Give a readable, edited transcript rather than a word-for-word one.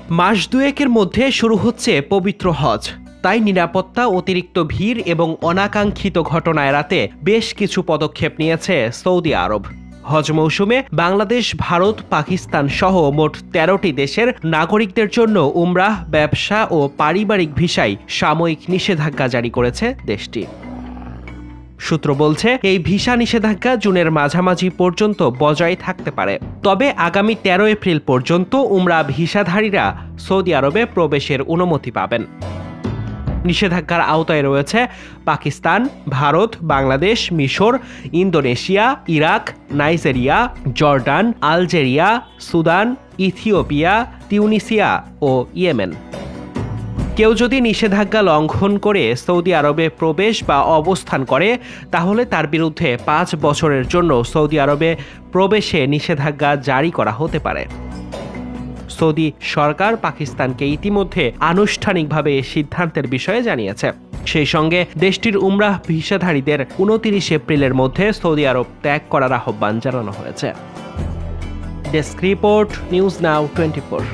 মাস দুয়েকের মধ্যে শুরু হচ্ছে পবিত্র হজ। তাই নিরাপত্তা, অতিরিক্ত ভিড় এবং অনাকাঙ্ক্ষিত ঘটনা এড়াতে বেশ কিছু পদক্ষেপ নিয়েছে সৌদি আরব। হজ মৌসুমে বাংলাদেশ, ভারত, পাকিস্তান সহ মোট ১৩টি দেশের নাগরিকদের জন্য উমরাহ, ব্যবসা ও পারিবারিক ভিসায় সাময়িক নিষেধাজ্ঞা জারি করেছে দেশটি। সূত্র বলছে, এই ভিসা নিষেধাজ্ঞা জুনের মাঝামাঝি পর্যন্ত বজায় থাকতে পারে। তবে আগামী ১৩ এপ্রিল পর্যন্ত উমরা ভিসাধারীরা সৌদি আরবে প্রবেশের অনুমতি পাবেন। নিষেধাজ্ঞার আওতায় রয়েছে পাকিস্তান, ভারত, বাংলাদেশ, মিশর, Indonesia, Iraq, Nigeria, Jordan, Algeria, Sudan, Ethiopia, Tunisia ও ইয়েমেন। কেউ যদি নিষেধাজ্ঞা লঙ্ঘন করে সৌদি আরবে প্রবেশ বা অবস্থান করে, তাহলে তার বিরুদ্ধে ৫ বছরের জন্য সৌদি আরবে প্রবেশে নিষেধাজ্ঞা জারি করা হতে পারে। সৌদি সরকার পাকিস্তানকে ইতিমধ্যে আনুষ্ঠানিকভাবে সিদ্ধান্তের বিষয়ে জানিয়েছে। সেই সঙ্গে দেশটির উমরাহ ভিসাধারীদের ২৯ এপ্রিলের মধ্যে সৌদি আরব ত্যাগ করার আহ্বান জানানো হয়েছে। Desk report, news now 24।